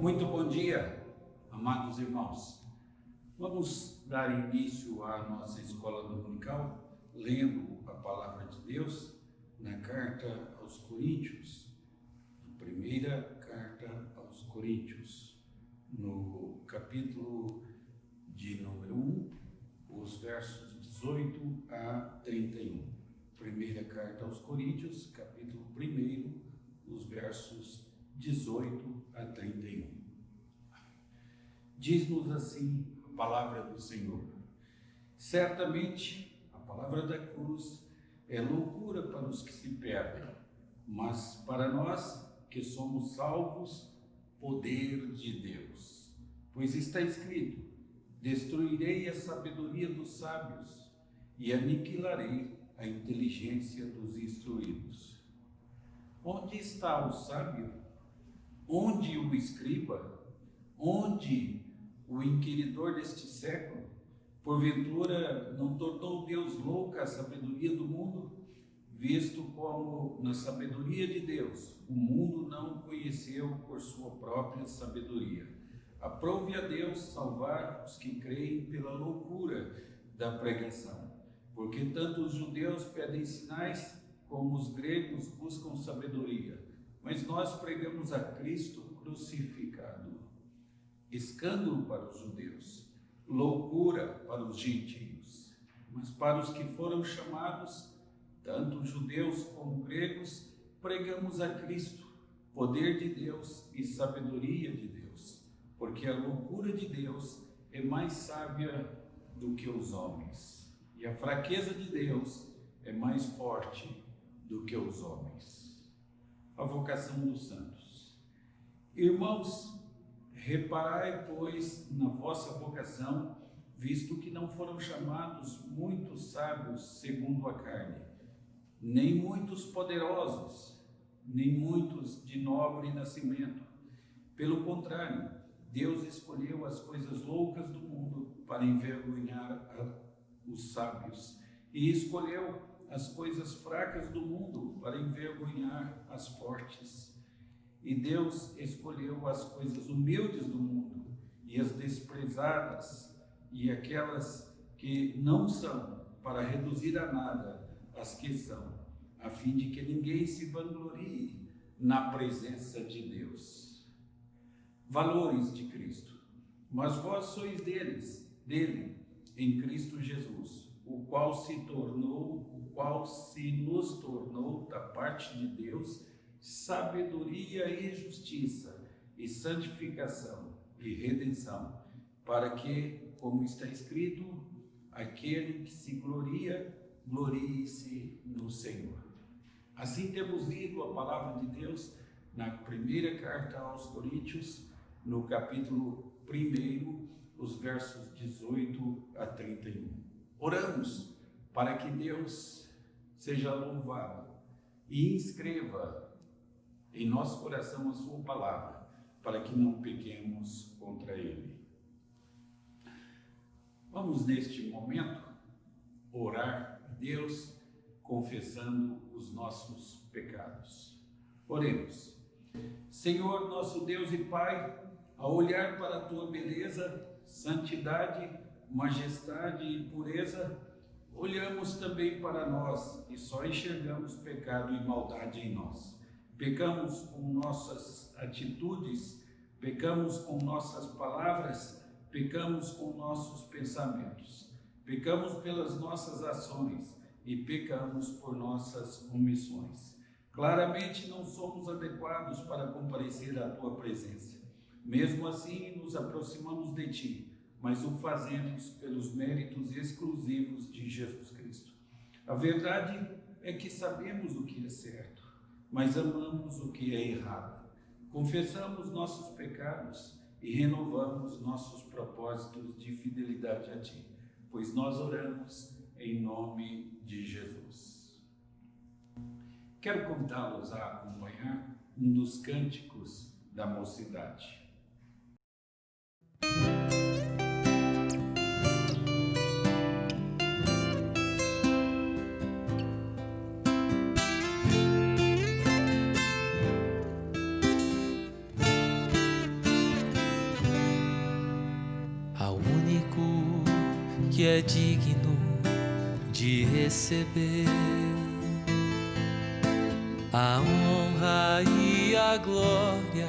Muito bom dia, amados irmãos. Vamos dar início à nossa escola dominical, lendo a palavra de Deus na carta aos Coríntios, a primeira carta aos Coríntios, no capítulo de número 1, os versos 18 a 31. Primeira carta aos Coríntios, capítulo 1, os versos 18 a 31. Diz-nos assim a palavra do Senhor: certamente a palavra da cruz é loucura para os que se perdem, mas para nós que somos salvos, poder de Deus. Pois está escrito: destruirei a sabedoria dos sábios e aniquilarei a inteligência dos instruídos. Onde está o sábio? Onde o escriba? Onde o inquiridor deste século? Porventura não tornou Deus louca a sabedoria do mundo? Visto como na sabedoria de Deus o mundo não conheceu por sua própria sabedoria. Aprove a Deus salvar os que creem pela loucura da pregação, porque tanto os judeus pedem sinais como os gregos buscam sabedoria. Mas nós pregamos a Cristo crucificado, escândalo para os judeus, loucura para os gentios. Mas para os que foram chamados, tanto judeus como gregos, pregamos a Cristo, poder de Deus e sabedoria de Deus, porque a loucura de Deus é mais sábia do que os homens, e a fraqueza de Deus é mais forte do que os homens. A vocação dos santos. Irmãos, reparai, pois, na vossa vocação, visto que não foram chamados muitos sábios segundo a carne, nem muitos poderosos, nem muitos de nobre nascimento. Pelo contrário, Deus escolheu as coisas loucas do mundo para envergonhar os sábios, e escolheu as coisas fracas do mundo para envergonhar as fortes. E Deus escolheu as coisas humildes do mundo e as desprezadas e aquelas que não são, para reduzir a nada as que são, a fim de que ninguém se vanglorie na presença de Deus. Valores de Cristo. Mas vós sois dele, em Cristo Jesus, o qual se nos tornou da parte de Deus sabedoria e justiça e santificação e redenção, para que, como está escrito, aquele que se gloria, glorie-se no Senhor. Assim temos lido a palavra de Deus na primeira carta aos Coríntios, no capítulo 1, os versos 18 a 31. Oramos para que Deus seja louvado e inscreva em nosso coração a sua palavra, para que não pequemos contra ele. Vamos, neste momento, orar a Deus, confessando os nossos pecados. Oremos. Senhor, nosso Deus e Pai, ao olhar para a tua beleza, santidade, majestade e pureza, olhamos também para nós e só enxergamos pecado e maldade em nós. Pecamos com nossas atitudes, pecamos com nossas palavras, pecamos com nossos pensamentos, pecamos pelas nossas ações e pecamos por nossas omissões. Claramente não somos adequados para comparecer à tua presença. Mesmo assim, nos aproximamos de ti, mas o fazemos pelos méritos exclusivos de Jesus Cristo. A verdade é que sabemos o que é certo, mas amamos o que é errado. Confessamos nossos pecados e renovamos nossos propósitos de fidelidade a ti, pois nós oramos em nome de Jesus. Quero convidá-los a acompanhar um dos cânticos da mocidade. que é digno de receber a honra e a glória,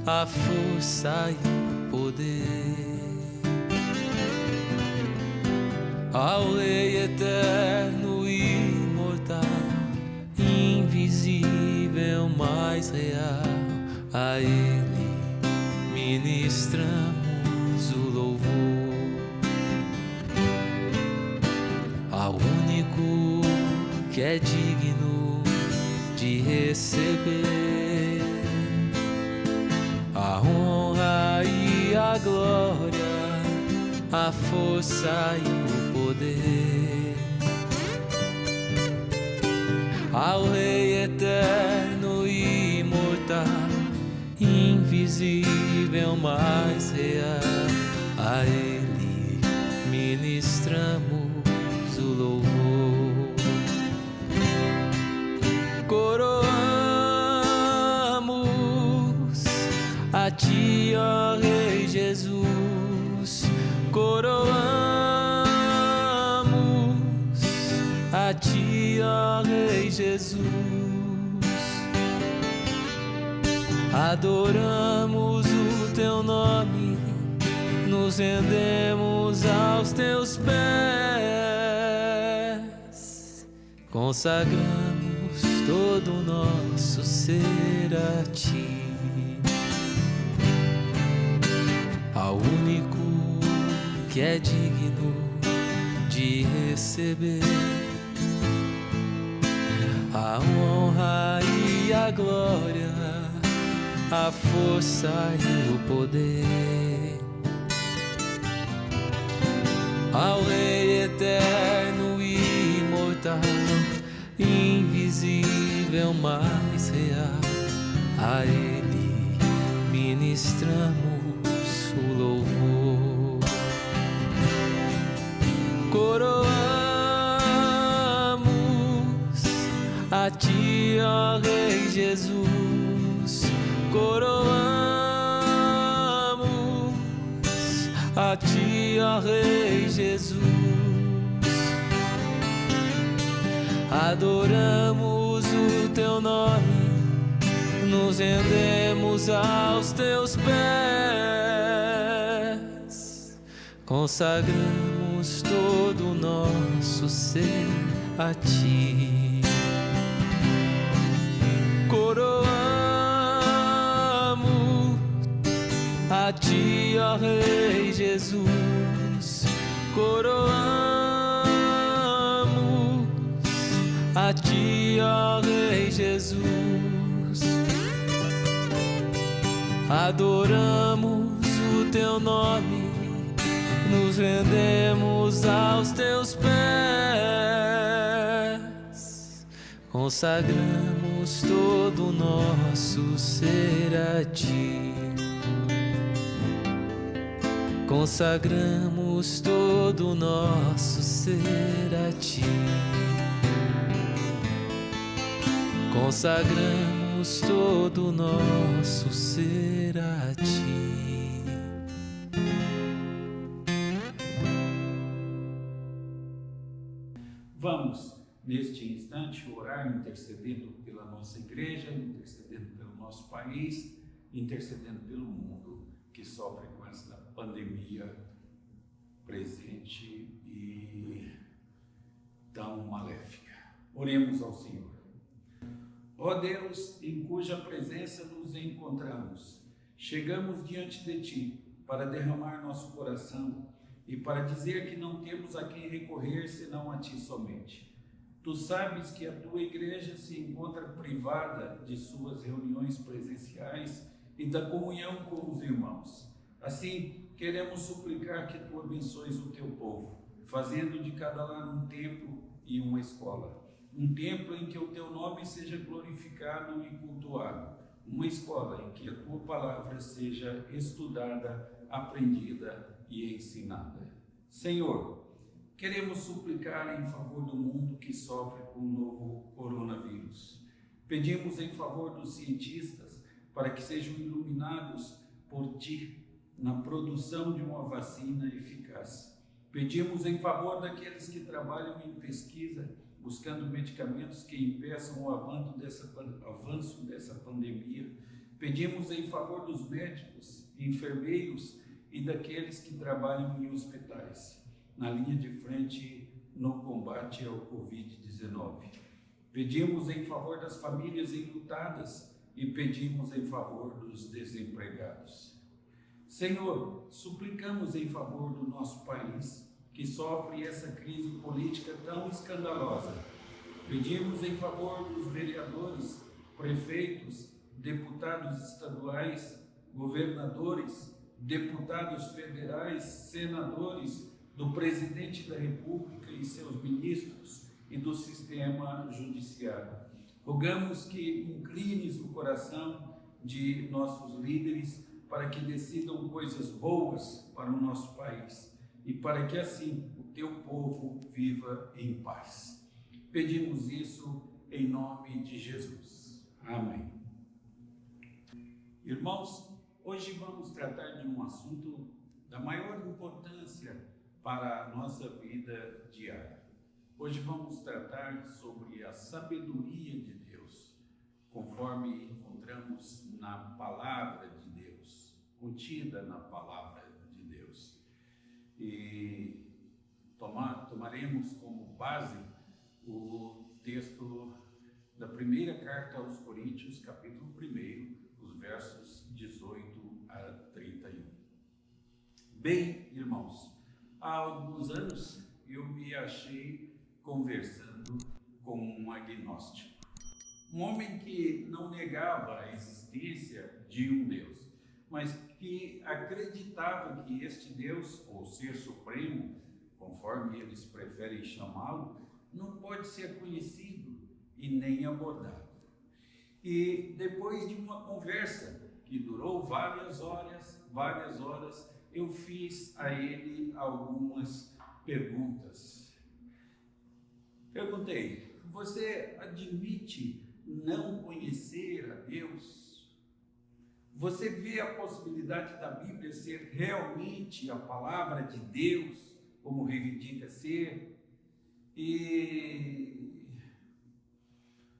a força e o poder. Ao Rei eterno e imortal, invisível, mais real, a Ele ministramos o louvor. Ao único que é digno de receber a honra e a glória, a força e o poder. Ao Rei eterno e imortal, invisível, mais real, a Ele ministramos o louvor. Coroamos a Ti, ó Rei Jesus, coroamos a Ti, ó Rei Jesus, adoramos o Teu nome, nos rendemos aos Teus pés, consagramos todo o nosso ser a Ti, ao único que é digno de receber a honra e a glória, a força e o poder. Ao Rei eterno e imortal, invisível, mais real, a Ele ministramos o louvor. Coroamos a Ti, ó Rei Jesus, coroamos a Ti, ó Rei Jesus, adoramos o Teu nome, nos rendemos aos Teus pés, consagramos todo o nosso ser a Ti. Coroamos a Ti, ó Rei Jesus, coroamos a Ti, ó Rei Jesus, adoramos o Teu nome, nos rendemos aos Teus pés, consagramos todo o nosso ser a Ti, consagramos todo o nosso ser a Ti, consagramos todo o nosso ser a Ti. Vamos, neste instante, orar, intercedendo pela nossa igreja, intercedendo pelo nosso país, intercedendo pelo mundo que sofre com esta pandemia presente e tão maléfica. Oremos ao Senhor. Ó Deus, em cuja presença nos encontramos, chegamos diante de Ti para derramar nosso coração e para dizer que não temos a quem recorrer senão a Ti somente. Tu sabes que a Tua igreja se encontra privada de suas reuniões presenciais e da comunhão com os irmãos. Assim, queremos suplicar que Tu abençoes o Teu povo, fazendo de cada lar um templo e uma escola. Um templo em que o Teu nome seja glorificado e cultuado. Uma escola em que a Tua palavra seja estudada, aprendida e ensinada. Senhor, queremos suplicar em favor do mundo que sofre com o novo coronavírus. Pedimos em favor dos cientistas para que sejam iluminados por Ti na produção de uma vacina eficaz. Pedimos em favor daqueles que trabalham em pesquisa, buscando medicamentos que impeçam o avanço dessa pandemia. Pedimos em favor dos médicos, enfermeiros e daqueles que trabalham em hospitais, na linha de frente no combate ao Covid-19. Pedimos em favor das famílias enlutadas e pedimos em favor dos desempregados. Senhor, suplicamos em favor do nosso país, que sofre essa crise política tão escandalosa. Pedimos em favor dos vereadores, prefeitos, deputados estaduais, governadores, deputados federais, senadores, do presidente da República e seus ministros e do sistema judiciário. Rogamos que inclines o coração de nossos líderes para que decidam coisas boas para o nosso país e para que assim o teu povo viva em paz. Pedimos isso em nome de Jesus. Amém. Irmãos, hoje vamos tratar de um assunto da maior importância para a nossa vida diária. Hoje vamos tratar sobre a sabedoria de Deus, conforme encontramos na palavra de Deus, contida na palavra de Deus. E tomaremos como base o texto da primeira carta aos Coríntios, capítulo 1, os versos 18 a 31. Bem, irmãos, há alguns anos eu me achei conversando com um agnóstico, um homem que não negava a existência de um Deus, mas que acreditava que este Deus, ou Ser Supremo, conforme eles preferem chamá-lo, não pode ser conhecido e nem abordado. E depois de uma conversa que durou várias horas, eu fiz a ele algumas perguntas. Perguntei: você admite não conhecer a Deus? Você vê a possibilidade da Bíblia ser realmente a palavra de Deus, como reivindica ser? E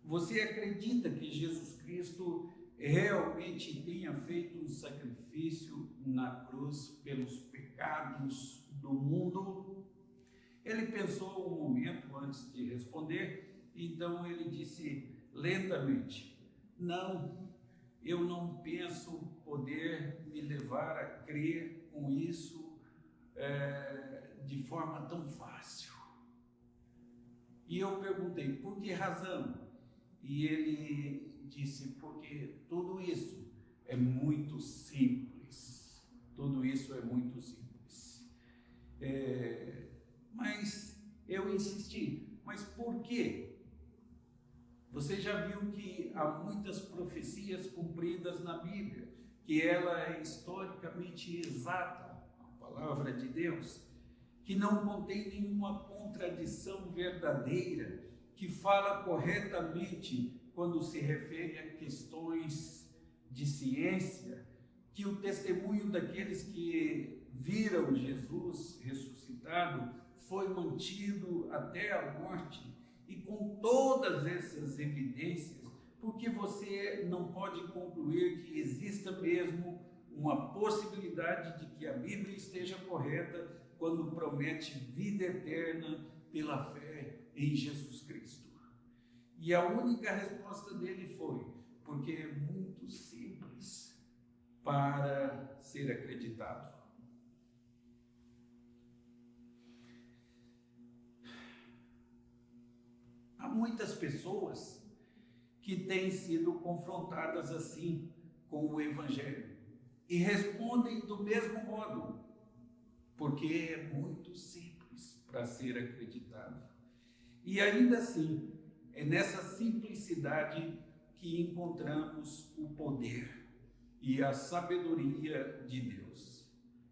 você acredita que Jesus Cristo realmente tenha feito um sacrifício na cruz pelos pecados do mundo? Ele pensou um momento antes de responder, então ele disse lentamente: não, eu não penso poder me levar a crer com isso de forma tão fácil. E eu perguntei: por que razão? E ele disse: porque tudo isso é muito simples. Tudo isso é muito simples. Mas eu insisti: mas por quê? Você já viu que há muitas profecias cumpridas na Bíblia, que ela é historicamente exata, a palavra de Deus, que não contém nenhuma contradição verdadeira, que fala corretamente quando se refere a questões de ciência, que o testemunho daqueles que viram Jesus ressuscitado foi mantido até a morte. E com todas essas evidências, por que você não pode concluir que exista mesmo uma possibilidade de que a Bíblia esteja correta quando promete vida eterna pela fé em Jesus Cristo? E a única resposta dele foi: porque é muito simples para ser acreditado. Há muitas pessoas que têm sido confrontadas assim com o Evangelho e respondem do mesmo modo: porque é muito simples para ser acreditado. E ainda assim, é nessa simplicidade que encontramos o poder e a sabedoria de Deus.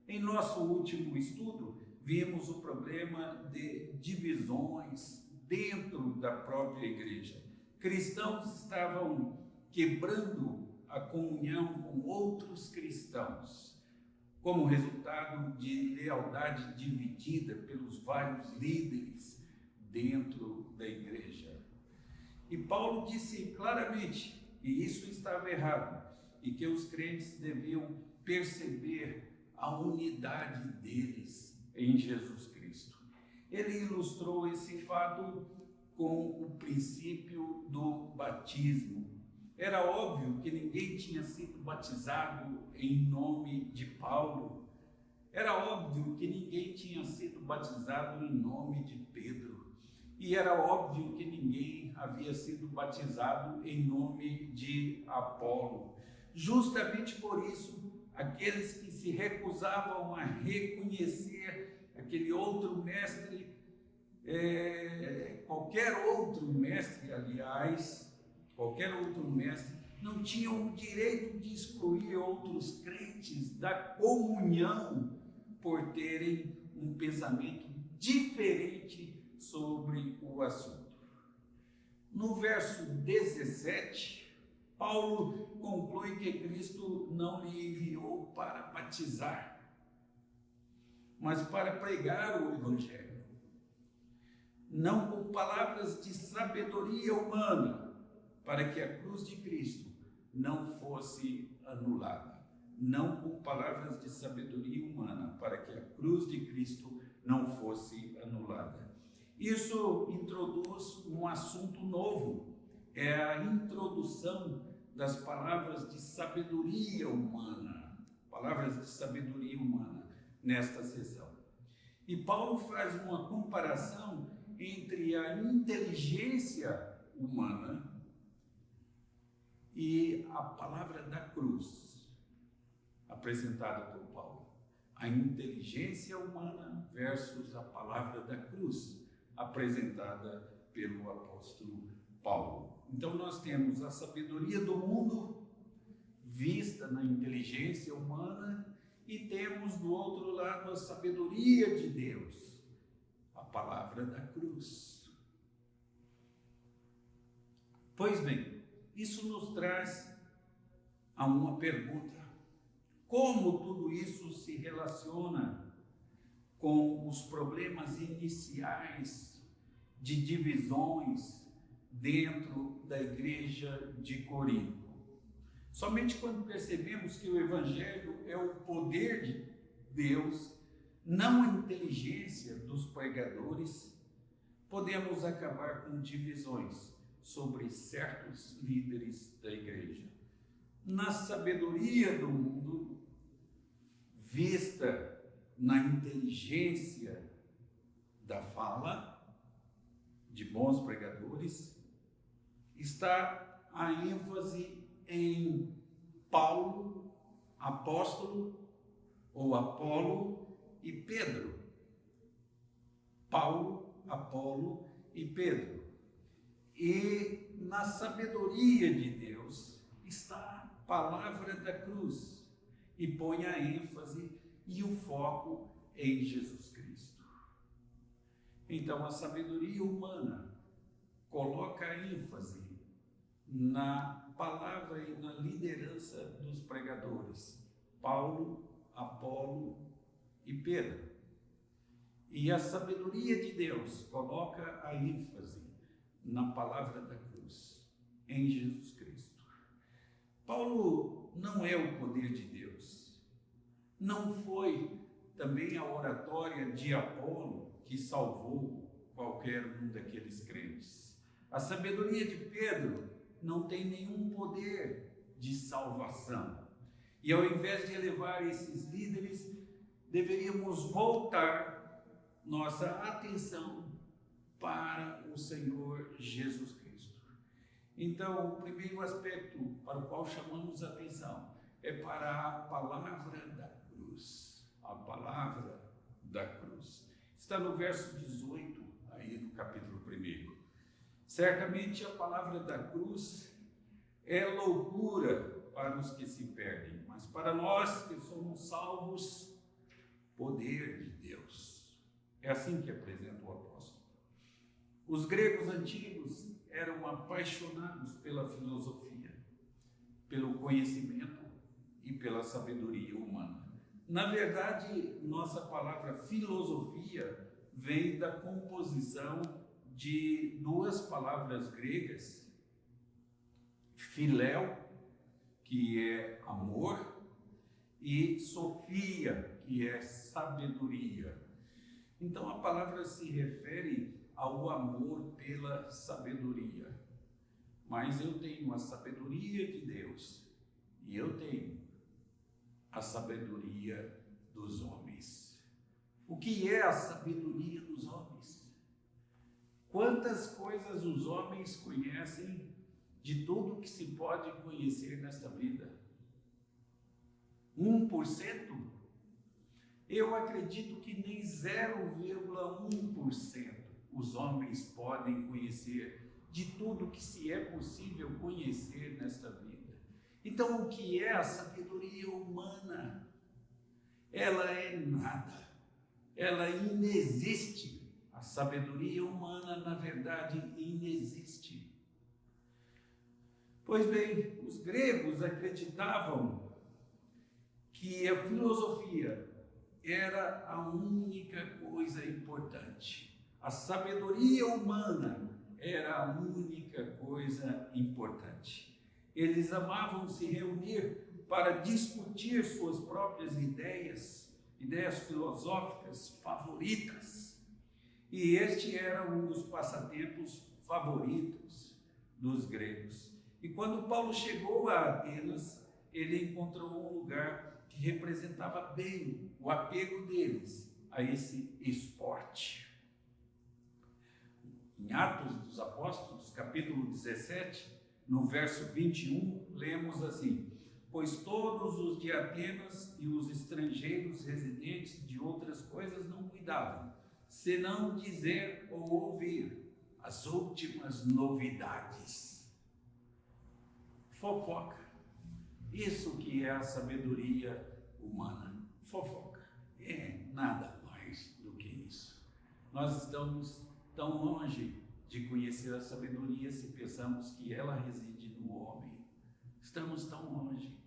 Em nosso último estudo, vimos o problema de divisões dentro da própria igreja. Cristãos estavam quebrando a comunhão com outros cristãos como resultado de lealdade dividida pelos vários líderes dentro da igreja. E Paulo disse claramente que isso estava errado e que os crentes deviam perceber a unidade deles em Jesus Cristo. Ele ilustrou esse fato com o princípio do batismo. Era óbvio que ninguém tinha sido batizado em nome de Paulo. Era óbvio que ninguém tinha sido batizado em nome de Pedro. E era óbvio que ninguém havia sido batizado em nome de Apolo. Justamente por isso, aqueles que se recusavam a reconhecer aquele outro mestre, qualquer outro mestre, não tinham o direito de excluir outros crentes da comunhão por terem um pensamento diferente sobre o assunto. No verso 17, Paulo conclui que Cristo não lhe enviou para batizar, mas para pregar o Evangelho, não com palavras de sabedoria humana, para que a cruz de Cristo não fosse anulada. Não com palavras de sabedoria humana, para que a cruz de Cristo não fosse anulada. Isso introduz um assunto novo, é a introdução das palavras de sabedoria humana, nesta sessão. E Paulo faz uma comparação entre a inteligência humana e a palavra da cruz, apresentada por Paulo. A inteligência humana versus a palavra da cruz, apresentada pelo apóstolo Paulo. Então nós temos a sabedoria do mundo vista na inteligência humana e temos do outro lado a sabedoria de Deus, a palavra da cruz. Pois bem, isso nos traz a uma pergunta: como tudo isso se relaciona com os problemas iniciais de divisões dentro da igreja de Corinto? Somente quando percebemos que o Evangelho é o poder de Deus, não a inteligência dos pregadores, podemos acabar com divisões sobre certos líderes da igreja. Na sabedoria do mundo, vista na inteligência da fala de bons pregadores, está a ênfase em Paulo, apóstolo ou Apolo e Pedro. Paulo, Apolo e Pedro. E na sabedoria de Deus está a palavra da cruz e põe a ênfase e o foco em Jesus Cristo. Então a sabedoria humana coloca a ênfase na palavra e na liderança dos pregadores, Paulo, Apolo e Pedro. E a sabedoria de Deus coloca a ênfase na palavra da cruz, em Jesus Cristo. Paulo não é o poder de Deus. Não foi também a oratória de Apolo que salvou qualquer um daqueles crentes. A sabedoria de Pedro não tem nenhum poder de salvação. E ao invés de elevar esses líderes, deveríamos voltar nossa atenção para o Senhor Jesus Cristo. Então, o primeiro aspecto para o qual chamamos a atenção é para a palavra da cruz. A palavra da cruz. Está no verso 18, aí no capítulo 1. Certamente a palavra da cruz é loucura para os que se perdem, mas para nós que somos salvos, poder de Deus. É assim que apresenta o apóstolo. Os gregos antigos eram apaixonados pela filosofia, pelo conhecimento e pela sabedoria humana. Na verdade, nossa palavra filosofia vem da composição de duas palavras gregas, filéu, que é amor, e sofia, que é sabedoria. Então a palavra se refere ao amor pela sabedoria. Mas eu tenho a sabedoria de Deus e eu tenho a sabedoria dos homens. O que é a sabedoria dos homens? Quantas coisas os homens conhecem de tudo que se pode conhecer nesta vida? 1%? Eu acredito que nem 0,1% os homens podem conhecer de tudo que se é possível conhecer nesta vida. Então, o que é a sabedoria humana? Ela é nada, ela inexiste. A sabedoria humana, na verdade, inexiste. Pois bem, os gregos acreditavam que a filosofia era a única coisa importante. A sabedoria humana era a única coisa importante. Eles amavam se reunir para discutir suas próprias ideias filosóficas favoritas. E este era um dos passatempos favoritos dos gregos. E quando Paulo chegou a Atenas, ele encontrou um lugar que representava bem o apego deles a esse esporte. Em Atos dos Apóstolos, capítulo 17, no verso 21, lemos assim: pois todos os de Atenas e os estrangeiros residentes de outras coisas não cuidavam, senão dizer ou ouvir as últimas novidades. Fofoca. Isso que é a sabedoria humana. Fofoca. É nada mais do que isso. Nós estamos tão longe de conhecer a sabedoria se pensamos que ela reside no homem. Estamos tão longe.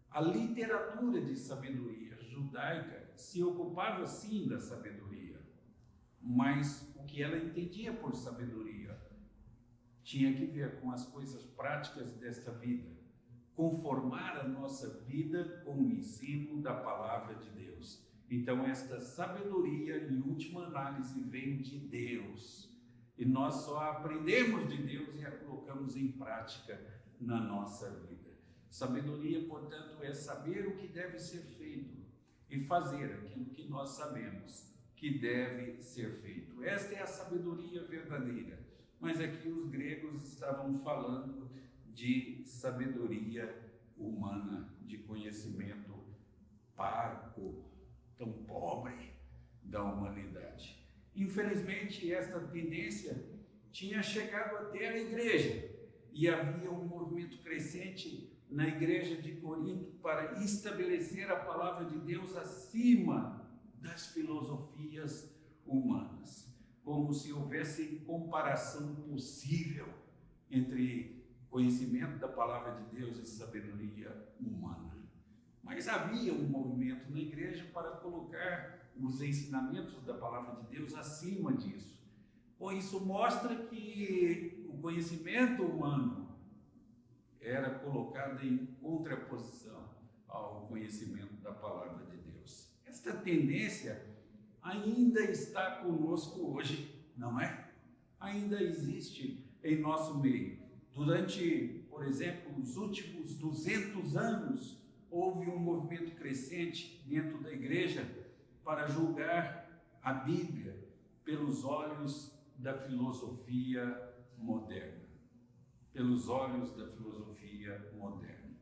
A literatura de sabedoria judaica se ocupava sim da sabedoria, mas o que ela entendia por sabedoria tinha que ver com as coisas práticas desta vida, conformar a nossa vida com o ensino da palavra de Deus. Então esta sabedoria, em última análise, vem de Deus, e nós só aprendemos de Deus e a colocamos em prática na nossa vida. Sabedoria, portanto, é saber o que deve ser feito e fazer aquilo que nós sabemos que deve ser feito. Esta é a sabedoria verdadeira. Mas aqui os gregos estavam falando de sabedoria humana, de conhecimento parco, tão pobre da humanidade. Infelizmente, esta tendência tinha chegado até a igreja e havia um movimento crescente na igreja de Corinto para estabelecer a palavra de Deus acima das filosofias humanas, como se houvesse comparação possível entre conhecimento da palavra de Deus e sabedoria humana. Mas havia um movimento na igreja para colocar os ensinamentos da palavra de Deus acima disso. Pois isso mostra que o conhecimento humano era colocado em contraposição ao conhecimento da palavra de Deus. Esta tendência ainda está conosco hoje, não é? Ainda existe em nosso meio. Durante, por exemplo, os últimos 200 anos, houve um movimento crescente dentro da igreja para julgar a Bíblia pelos olhos da filosofia moderna. Pelos olhos da filosofia moderna.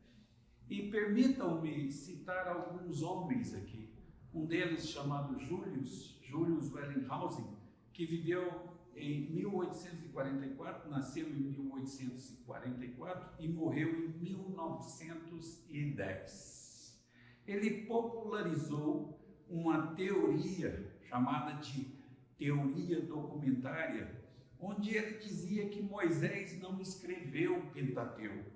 E permitam-me citar alguns homens aqui. Um deles chamado Julius Wellington, que viveu em 1844, nasceu em 1844 e morreu em 1910. Ele popularizou uma teoria chamada de teoria documentária, onde ele dizia que Moisés não escreveu o Pentateuco,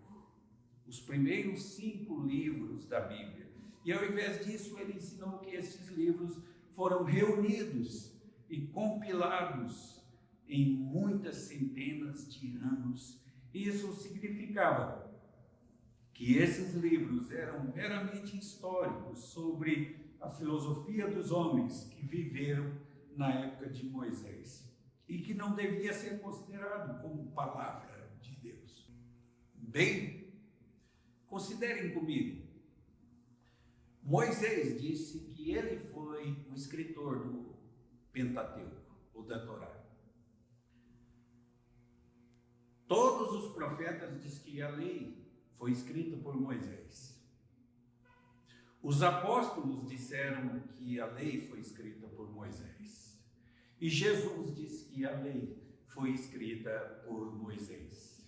os primeiros 5 livros da Bíblia, E ao invés disso, ele ensinou que estes livros foram reunidos e compilados em muitas centenas de anos. Isso significava que esses livros eram meramente históricos sobre a filosofia dos homens que viveram na época de Moisés e que não devia ser considerado como palavra de Deus. Bem, considerem comigo. Moisés disse que ele foi o escritor do Pentateuco, ou da Torá. Todos os profetas dizem que a lei foi escrita por Moisés. Os apóstolos disseram que a lei foi escrita por Moisés. E Jesus disse que a lei foi escrita por Moisés.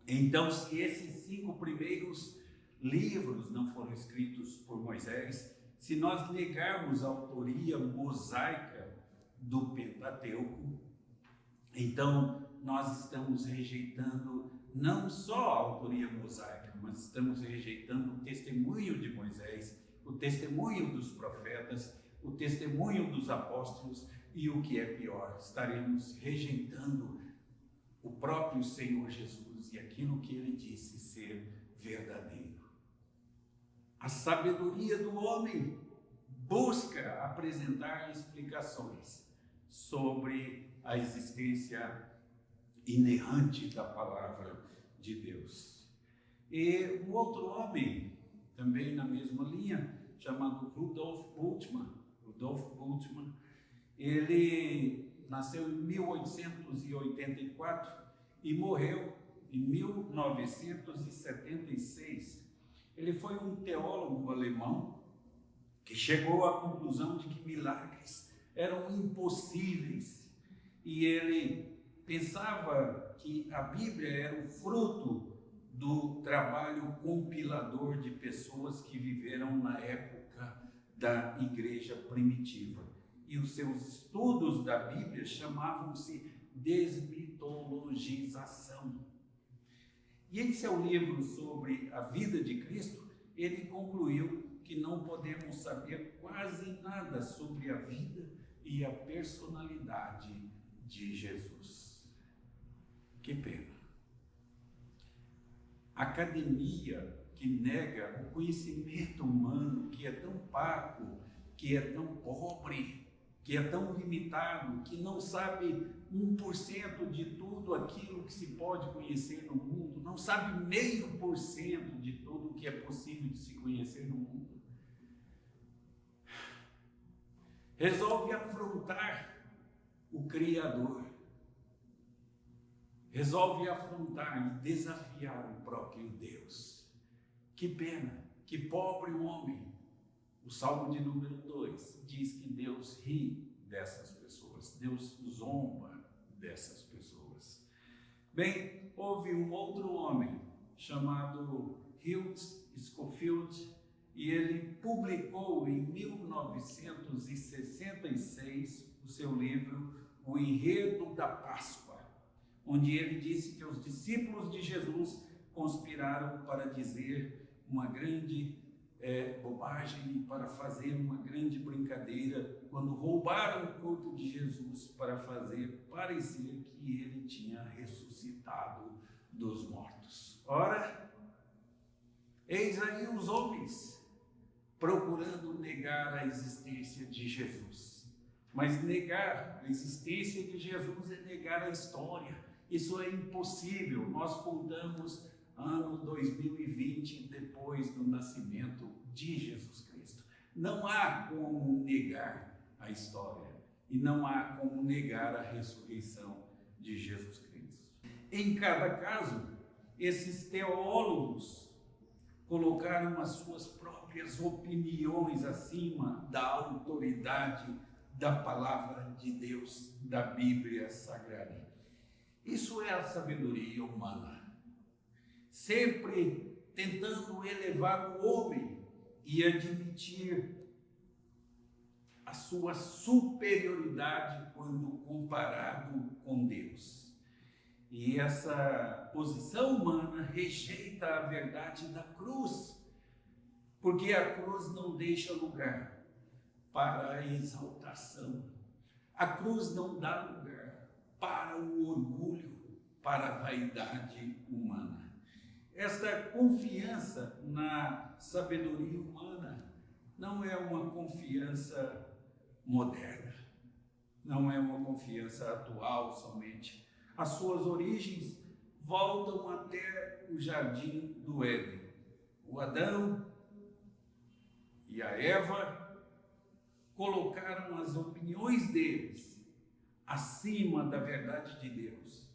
Então, se esses 5 primeiros livros não foram escritos por Moisés, se nós negarmos a autoria mosaica do Pentateuco, então nós estamos rejeitando não só a autoria mosaica, mas estamos rejeitando o testemunho de Moisés, o testemunho dos profetas, o testemunho dos apóstolos e, o que é pior, estaremos rejeitando o próprio Senhor Jesus e aquilo que ele disse ser verdadeiro. A sabedoria do homem busca apresentar explicações sobre a existência inerrante da palavra de Deus. E um outro homem, também na mesma linha, chamado Rudolf Bultmann, ele nasceu em 1884 e morreu em 1976. Ele foi um teólogo alemão que chegou à conclusão de que milagres eram impossíveis e ele pensava que a Bíblia era o fruto do trabalho compilador de pessoas que viveram na época da igreja primitiva. E os seus estudos da Bíblia chamavam-se desmitologização. E em seu livro sobre a vida de Cristo, ele concluiu que não podemos saber quase nada sobre a vida e a personalidade de Jesus. Que pena. A academia que nega o conhecimento humano, que é tão parco, que é tão pobre, que é tão limitado, que não sabe 1% de tudo aquilo que se pode conhecer no mundo, não sabe 0,5% de tudo o que é possível de se conhecer no mundo. Resolve afrontar o Criador. Resolve afrontar e desafiar o próprio Deus. Que pena, que pobre homem. O Salmo de número 2 diz que Deus ri dessas pessoas, Deus zomba dessas pessoas. Bem, houve um outro homem chamado Hugh Scofield e ele publicou em 1966 o seu livro O Enredo da Páscoa, onde ele disse que os discípulos de Jesus conspiraram para dizer uma grande bobagem, para fazer uma grande brincadeira, quando roubaram o corpo de Jesus para fazer parecer que ele tinha ressuscitado dos mortos. Ora, eis aí os homens procurando negar a existência de Jesus. Mas negar a existência de Jesus é negar a história. Isso é impossível. Nós contamos ano 2020 depois do nascimento de Jesus Cristo. Não há como negar a história e não há como negar a ressurreição de Jesus Cristo. Em cada caso, esses teólogos colocaram as suas próprias opiniões acima da autoridade da palavra de Deus, da Bíblia Sagrada. Isso é a sabedoria humana. Sempre tentando elevar o homem e admitir a sua superioridade quando comparado com Deus. E essa posição humana rejeita a verdade da cruz, Porque a cruz não deixa lugar para a exaltação. A cruz não dá lugar para o orgulho, para a vaidade humana. Esta confiança na sabedoria humana não é uma confiança moderna, não é uma confiança atual somente. As suas origens voltam até o jardim do Éden. O Adão e a Eva colocaram as opiniões deles acima da verdade de Deus.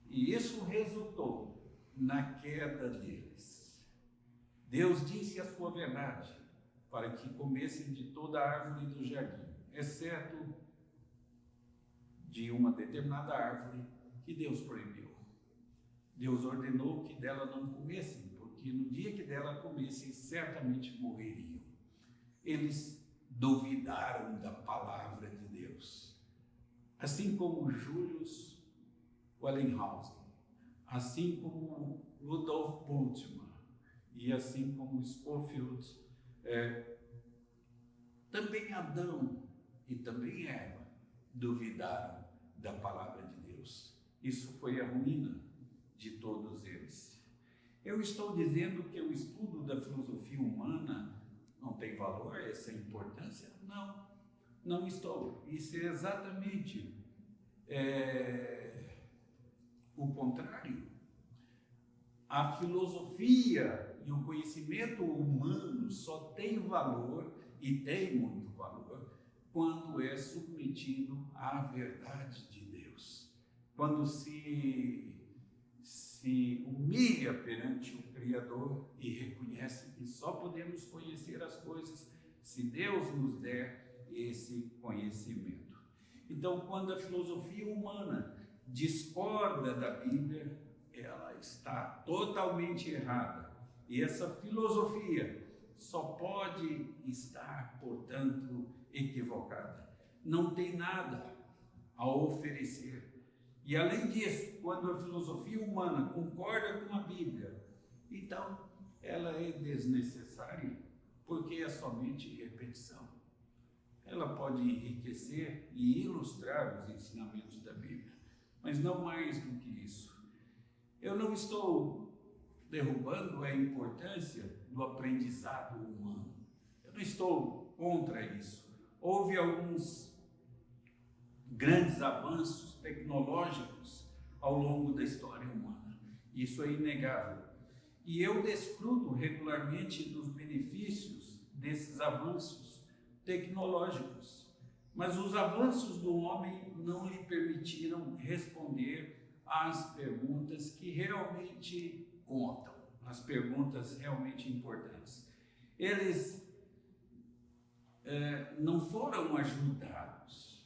E isso resultou na queda deles. Deus disse a sua verdade para que comessem de toda a árvore do jardim, exceto de uma determinada árvore que Deus proibiu. Deus ordenou que dela não comessem, porque no dia que dela comessem, certamente morreriam. Eles duvidaram da palavra de Deus. Assim como Julius Wallenhausen, assim como Rudolf Bultmann e assim como Scofield, também Adão e também Eva duvidaram da palavra de Deus. Isso foi a ruína de todos eles. Eu estou dizendo que o estudo da filosofia humana não tem valor, essa importância? Não, não estou. Isso é exatamente o contrário. A filosofia e o conhecimento humano só tem valor, e tem muito valor, quando é submetido à verdade de Deus. Quando se humilha perante o Criador e reconhece que só podemos conhecer as coisas se Deus nos der esse conhecimento. Então, quando a filosofia humana discorda da Bíblia, ela está totalmente errada. E essa filosofia só pode estar, portanto, equivocada. Não tem nada a oferecer. E além disso, quando a filosofia humana concorda com a Bíblia, então ela é desnecessária, porque é somente repetição. Ela pode enriquecer e ilustrar os ensinamentos da Bíblia, mas não mais do que isso. Eu não estou derrubando a importância do aprendizado humano. Eu não estou contra isso. Houve alguns grandes avanços tecnológicos ao longo da história humana. Isso é inegável. E eu desfruto regularmente dos benefícios desses avanços tecnológicos. Mas os avanços do homem não lhe permitiram responder às perguntas que realmente contam, as perguntas realmente importantes. Eles não foram ajudados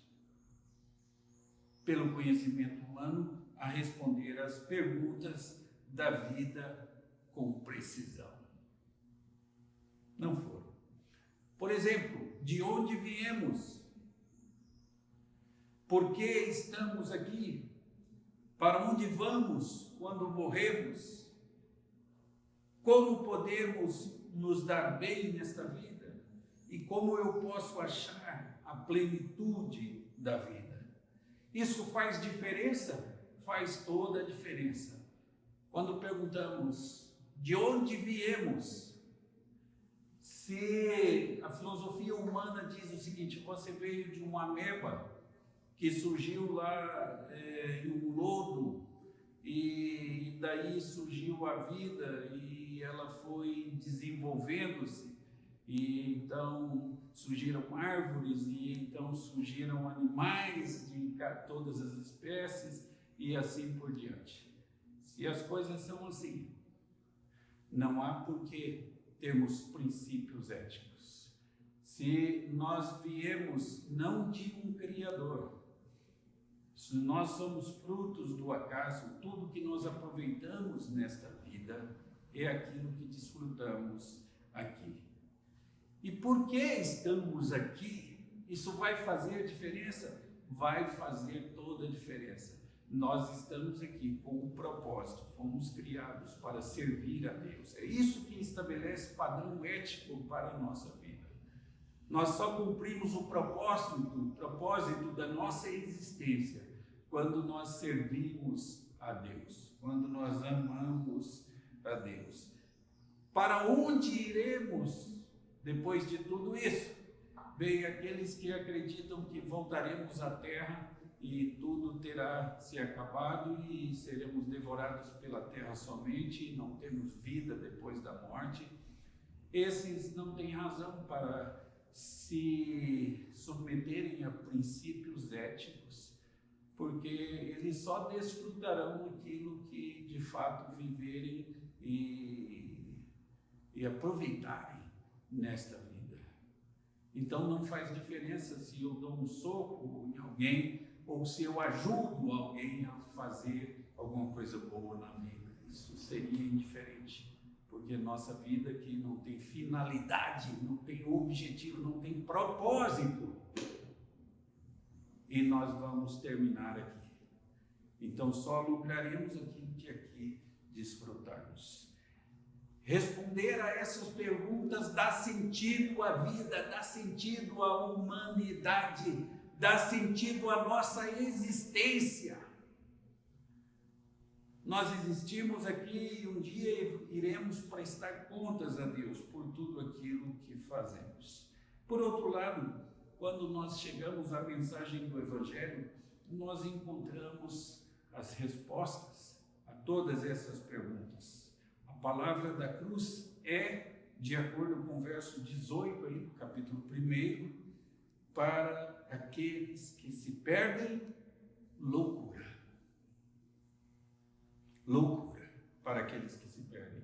pelo conhecimento humano a responder às perguntas da vida com precisão. Não foram. Por exemplo, de onde viemos? Por que estamos aqui? Para onde vamos quando morremos? Como podemos nos dar bem nesta vida? E como eu posso achar a plenitude da vida? Isso faz diferença? Faz toda a diferença. Quando perguntamos de onde viemos, se a filosofia humana diz o seguinte: você veio de uma ameba que surgiu lá em um lodo, e daí surgiu a vida e ela foi desenvolvendo-se, e então surgiram árvores, e então surgiram animais de todas as espécies e assim por diante. Se as coisas são assim, não há por que termos princípios éticos. Se nós viemos não de um Criador, se nós somos frutos do acaso, tudo que nós aproveitamos nesta vida é aquilo que desfrutamos aqui. E por que estamos aqui? Isso vai fazer diferença? Vai fazer toda a diferença. nós estamos aqui com um propósito, fomos criados para servir a Deus. É isso que estabelece padrão ético para a nossa vida. Nós só cumprimos o propósito da nossa existência quando nós servimos a Deus, quando nós amamos a Deus. Para onde iremos depois de tudo isso? Bem, aqueles que acreditam que voltaremos à terra e tudo terá se acabado e seremos devorados pela terra somente e não temos vida depois da morte, esses não têm razão para se submeterem a princípios éticos, porque eles só desfrutarão aquilo que de fato viverem e aproveitarem nesta vida. Então não faz diferença se eu dou um soco em alguém ou se eu ajudo alguém a fazer alguma coisa boa na vida. Isso seria indiferente, porque nossa vida aqui não tem finalidade, não tem objetivo, não tem propósito. E nós vamos terminar aqui. Então só lucraremos aquilo que aqui desfrutarmos. Responder a essas perguntas dá sentido à vida, dá sentido à humanidade, dá sentido à nossa existência. Nós existimos aqui e um dia iremos prestar contas a Deus por tudo aquilo que fazemos. Por outro lado, quando nós chegamos à mensagem do Evangelho, nós encontramos as respostas a todas essas perguntas. A palavra da cruz é, de acordo com o verso 18 aí, do capítulo 1, para aqueles que se perdem, loucura. Loucura para aqueles que se perdem.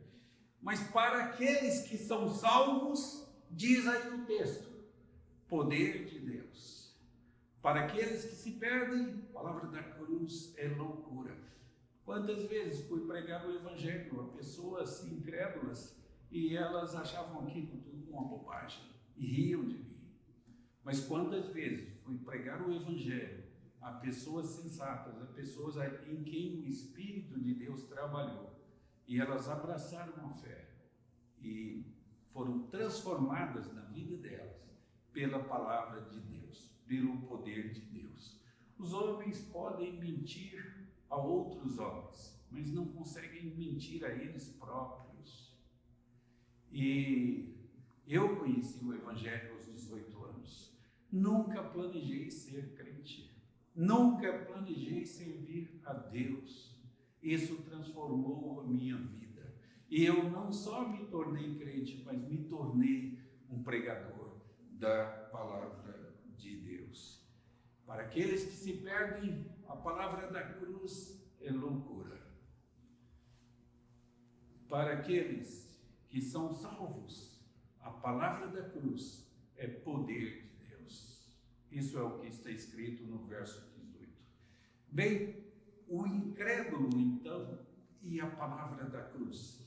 Mas para aqueles que são salvos, diz aí o texto, poder de Deus. Para aqueles que se perdem, a palavra da cruz é loucura. Quantas vezes fui pregar o Evangelho a pessoas incrédulas e elas achavam aquilo tudo uma bobagem e riam de mim. Mas quantas vezes fui pregar o Evangelho a pessoas sensatas, a pessoas em quem o Espírito de Deus trabalhou e elas abraçaram a fé e foram transformadas na vida delas pela palavra de Deus, pelo poder de Deus. Os homens podem mentir a outros homens, mas não conseguem mentir a eles próprios. E eu conheci o Evangelho aos 18 anos. Nunca planejei ser crente. Nunca planejei servir a Deus. Isso transformou a minha vida. E eu não só me tornei crente, mas me tornei um pregador da palavra de Deus. Para aqueles que se perdem, a palavra da cruz é loucura. Para aqueles que são salvos, a palavra da cruz é poder de Deus. Isso é o que está escrito no verso 18. Bem, o incrédulo, então, e a palavra da cruz.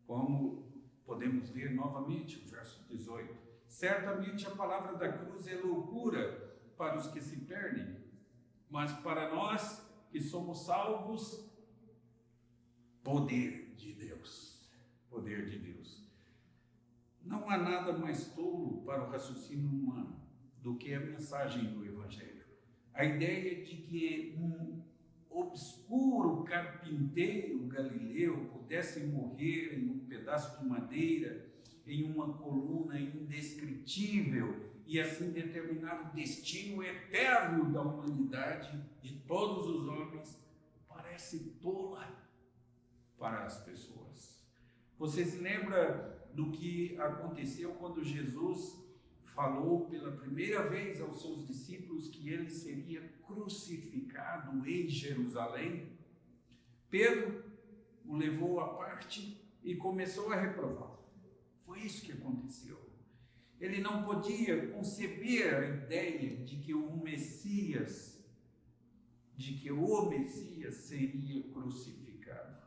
Como podemos ler novamente o verso 18. Certamente a palavra da cruz é loucura para os que se perdem, mas para nós que somos salvos, poder de Deus. Poder de Deus. Não há nada mais tolo para o raciocínio humano do que a mensagem do Evangelho. A ideia de que um obscuro carpinteiro galileu pudesse morrer em um pedaço de madeira, em uma coluna indescritível, e assim determinar o destino eterno da humanidade, de todos os homens, parece tola para as pessoas. Você se lembra do que aconteceu quando Jesus falou pela primeira vez aos seus discípulos que ele seria crucificado em Jerusalém? Pedro o levou à parte e começou a reprová-lo. Foi isso que aconteceu. Ele não podia conceber a ideia de que o Messias seria crucificado.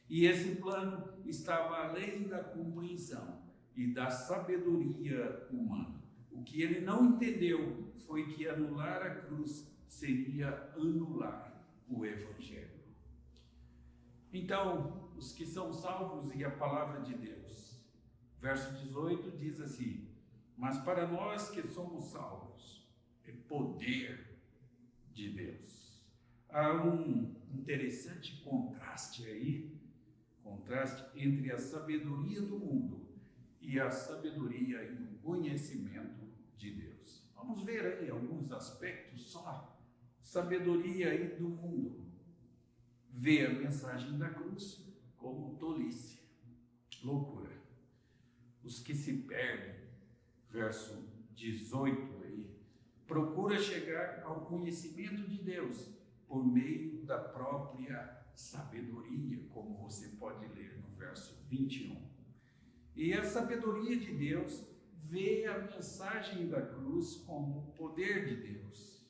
E esse plano estava além da compreensão e da sabedoria humana. O que ele não entendeu foi que anular a cruz seria anular o Evangelho. Então, os que são salvos e a palavra de Deus. Verso 18 diz assim: mas para nós que somos salvos, é poder de Deus. Há um interessante contraste aí, contraste entre a sabedoria do mundo e a sabedoria e o conhecimento de Deus. Vamos ver aí alguns aspectos só. Sabedoria aí do mundo vê a mensagem da cruz como tolice, loucura. Os que se perdem, verso 18 aí, procura chegar ao conhecimento de Deus por meio da própria sabedoria, como você pode ler no verso 21. E a sabedoria de Deus vê a mensagem da cruz como o poder de Deus.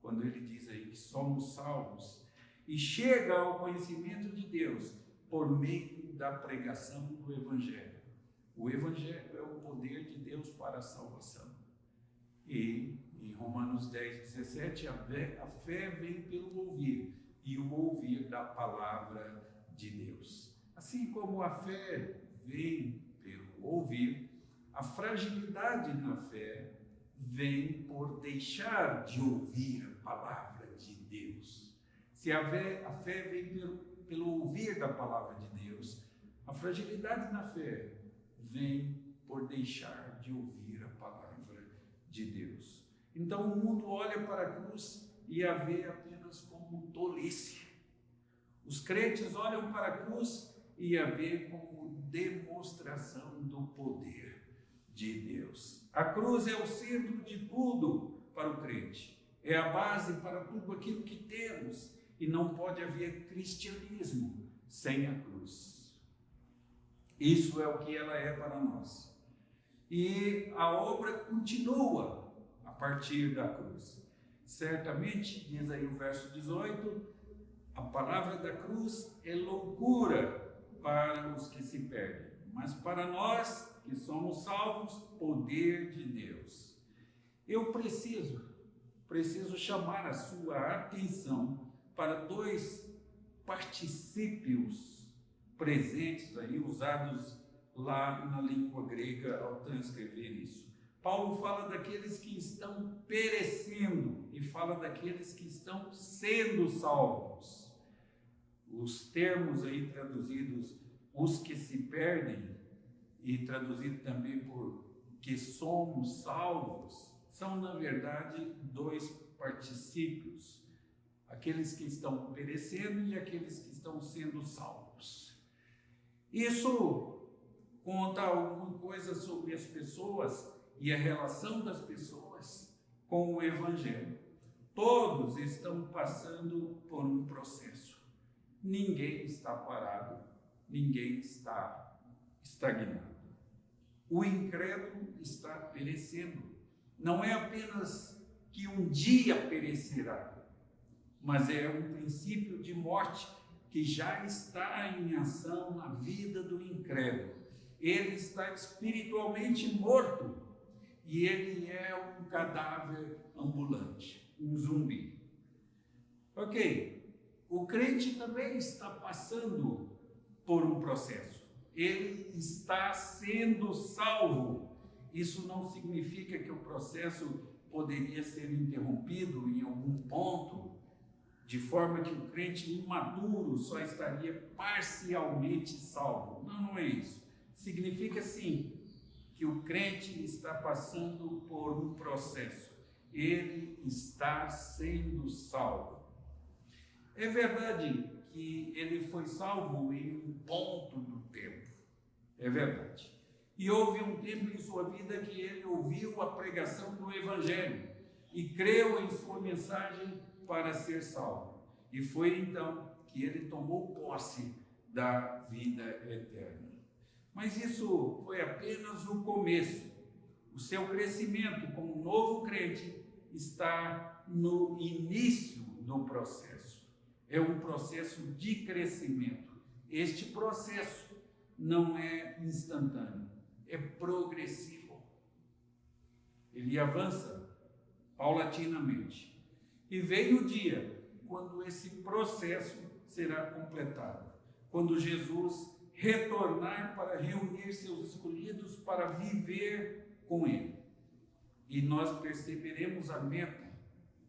Quando ele diz aí que somos salvos, e chega ao conhecimento de Deus por meio da pregação do Evangelho. O Evangelho é o poder de Deus para a salvação. E em Romanos 10, 17, a fé vem pelo ouvir, e o ouvir da palavra de Deus. Assim como a fé vem pelo ouvir, a fragilidade na fé vem por deixar de ouvir a palavra de Deus. Se a fé vem pelo ouvir da palavra de Deus, a fragilidade na fé vem por deixar de ouvir a palavra de Deus. Então o mundo olha para a cruz e a vê apenas como tolice. Os crentes olham para a cruz e a vê como demonstração do poder de Deus. A cruz é o centro de tudo para o crente. É a base para tudo aquilo que temos. E não pode haver cristianismo sem a cruz. Isso é o que ela é para nós. E a obra continua a partir da cruz. Certamente, diz aí o verso 18, a palavra da cruz é loucura para os que se perdem, mas para nós que somos salvos, poder de Deus. Eu preciso chamar a sua atenção para dois particípios presentes aí, usados lá na língua grega ao transcrever isso. Paulo fala daqueles que estão perecendo e fala daqueles que estão sendo salvos. Os termos aí traduzidos, os que se perdem, e traduzido também por que somos salvos, são na verdade dois particípios. Aqueles que estão perecendo e aqueles que estão sendo salvos. Isso conta alguma coisa sobre as pessoas e a relação das pessoas com o Evangelho. Todos estão passando por um processo. Ninguém está parado, ninguém está estagnado. O incrédulo está perecendo. Não é apenas que um dia perecerá, mas é um princípio de morte que já está em ação na vida do incrédulo. Ele está espiritualmente morto e ele é um cadáver ambulante, um zumbi. Ok, o crente também está passando por um processo. Ele está sendo salvo. Isso não significa que o processo poderia ser interrompido em algum ponto, de forma que o crente imaturo só estaria parcialmente salvo. Não é isso. Significa, sim, que o crente está passando por um processo. Ele está sendo salvo. É verdade que ele foi salvo em um ponto do tempo. É verdade. E houve um tempo em sua vida que ele ouviu a pregação do Evangelho e creu em sua mensagem para ser salvo. E foi então que ele tomou posse da vida eterna. Mas isso foi apenas o começo. O seu crescimento como novo crente está no início do processo. É um processo de crescimento. Este processo não é instantâneo, é progressivo. Ele avança paulatinamente. E veio o dia quando esse processo será completado. Quando Jesus retornar para reunir seus escolhidos para viver com Ele. E nós perceberemos a meta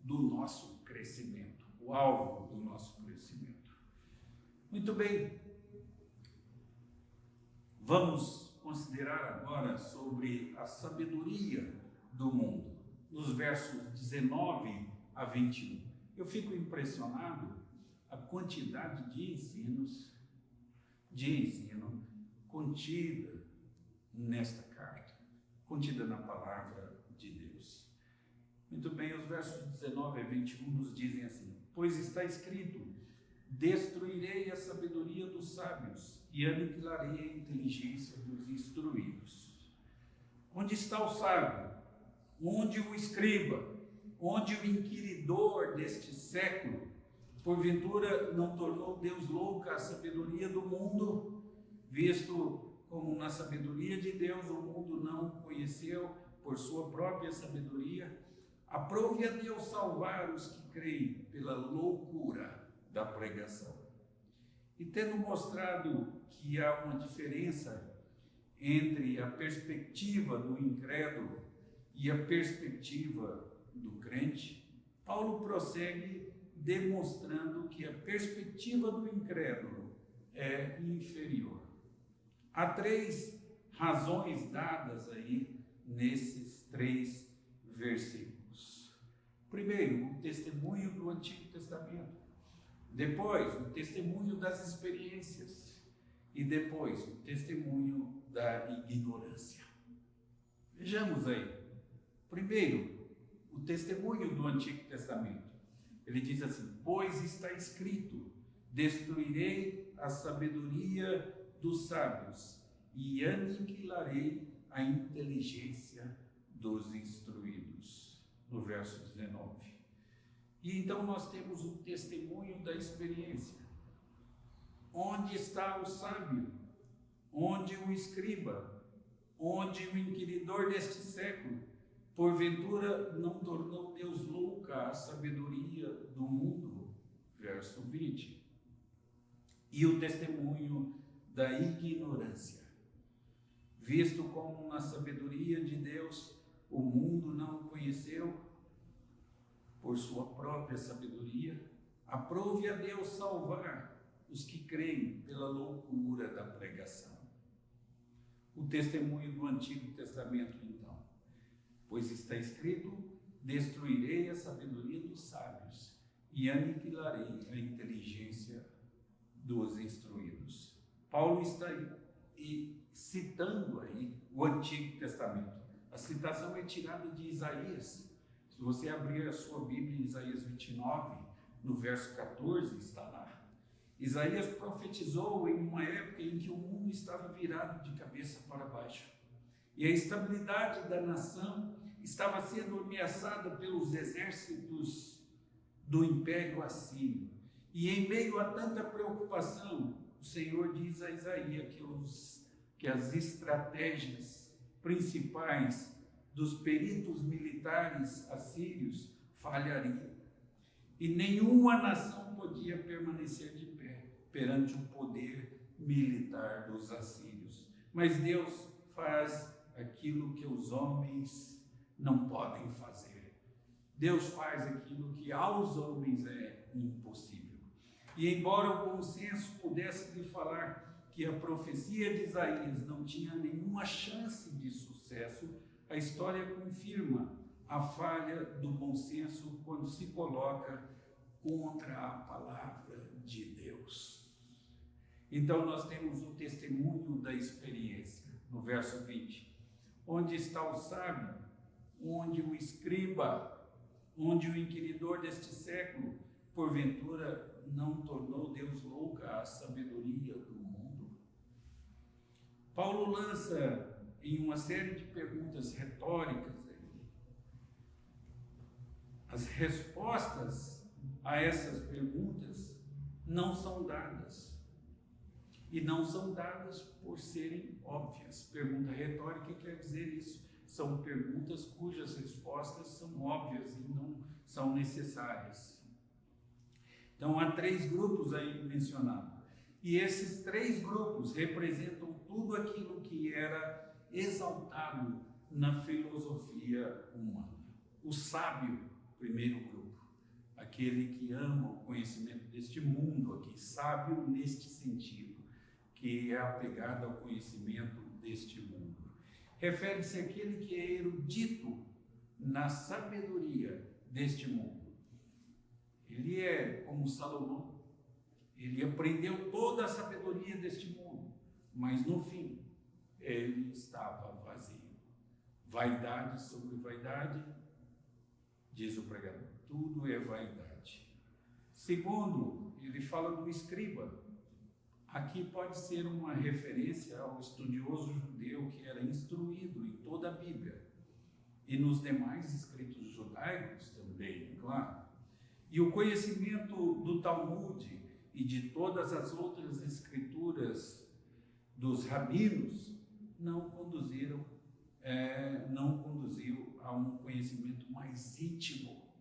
do nosso crescimento, o alvo do nosso crescimento. Muito bem. Vamos considerar agora sobre a sabedoria do mundo, nos versos 19 a 21. Eu fico impressionado a quantidade de ensino contida nesta carta, contida na palavra de Deus. Muito bem, os versos 19 a 21 nos dizem assim: pois está escrito, destruirei a sabedoria dos sábios e aniquilarei a inteligência dos instruídos. Onde está o sábio? Onde o escriba? Onde o inquiridor deste século? Porventura não tornou Deus louca a sabedoria do mundo, visto como na sabedoria de Deus o mundo não conheceu por sua própria sabedoria? Aprove a Deus salvar os que creem pela loucura da pregação. E tendo mostrado que há uma diferença entre a perspectiva do incrédulo e a perspectiva do crente, Paulo prossegue demonstrando que a perspectiva do incrédulo é inferior. Há 3 razões dadas aí nesses 3 versículos. Primeiro, o testemunho do Antigo Testamento. Depois, o testemunho das experiências. E depois, o testemunho da ignorância. Vejamos aí. Primeiro, o testemunho do Antigo Testamento. Ele diz assim: pois está escrito, destruirei a sabedoria dos sábios e aniquilarei a inteligência dos instruídos. No verso 19. E então nós temos o testemunho da experiência. Onde está o sábio? Onde o escriba? Onde o inquiridor deste século? Porventura não tornou Deus louca a sabedoria do mundo? Verso 20. E o testemunho da ignorância. Visto como na sabedoria de Deus o mundo não o conheceu por sua própria sabedoria, aprove a Deus salvar os que creem pela loucura da pregação. O testemunho do Antigo Testamento, então. Pois está escrito, destruirei a sabedoria dos sábios e aniquilarei a inteligência dos instruídos. Paulo está citando aí o Antigo Testamento. A citação é tirada de Isaías. Se você abrir a sua Bíblia em Isaías 29, no verso 14, está lá. Isaías profetizou em uma época em que o mundo estava virado de cabeça para baixo. E a estabilidade da nação estava sendo ameaçada pelos exércitos do Império Assírio. E em meio a tanta preocupação, o Senhor diz a Isaías que as estratégias principais dos peritos militares assírios falhariam. E nenhuma nação podia permanecer de pé perante o poder militar dos assírios. Mas Deus faz aquilo que os homens não podem fazer. Deus faz aquilo que aos homens é impossível. E embora o bom senso pudesse lhe falar que a profecia de Isaías não tinha nenhuma chance de sucesso, a história confirma a falha do bom senso quando se coloca contra a palavra de Deus. Então nós temos o testemunho da experiência, no verso 20. Onde está o sábio? Onde o escriba? Onde o inquiridor deste século? Porventura não tornou Deus louca a sabedoria do mundo? Paulo lança em uma série de perguntas retóricas. As respostas a essas perguntas não são dadas. E não são dadas por serem óbvias. Pergunta retórica quer dizer isso. São perguntas cujas respostas são óbvias e não são necessárias. Então, há 3 grupos aí mencionados. E esses 3 grupos representam tudo aquilo que era exaltado na filosofia humana. O sábio, primeiro grupo, aquele que ama o conhecimento deste mundo aqui, sábio neste sentido, que é apegado ao conhecimento deste mundo. Refere-se àquele que é erudito na sabedoria deste mundo. Ele é como Salomão, ele aprendeu toda a sabedoria deste mundo, mas no fim, ele estava vazio. Vaidade sobre vaidade, diz o pregador, tudo é vaidade. Segundo, ele fala do escriba. Aqui pode ser uma referência ao estudioso judeu que era instruído em toda a Bíblia e nos demais escritos judaicos também, claro. E o conhecimento do Talmud e de todas as outras escrituras dos rabinos não conduziu a um conhecimento mais íntimo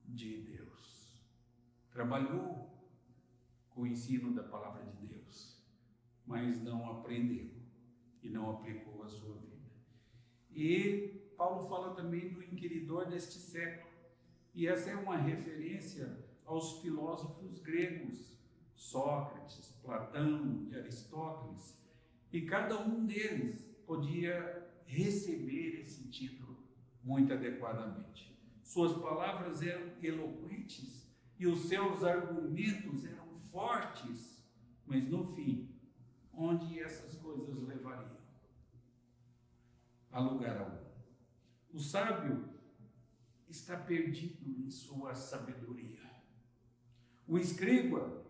de Deus. Trabalhou com o ensino da palavra de Deus, mas não aprendeu e não aplicou a sua vida. E Paulo fala também do inquiridor deste século, e essa é uma referência aos filósofos gregos, Sócrates, Platão e Aristóteles, e cada um deles podia receber esse título muito adequadamente. Suas palavras eram eloquentes e os seus argumentos eram fortes, mas no fim, onde essas coisas levariam? A lugar algum. O sábio está perdido em sua sabedoria. O escriba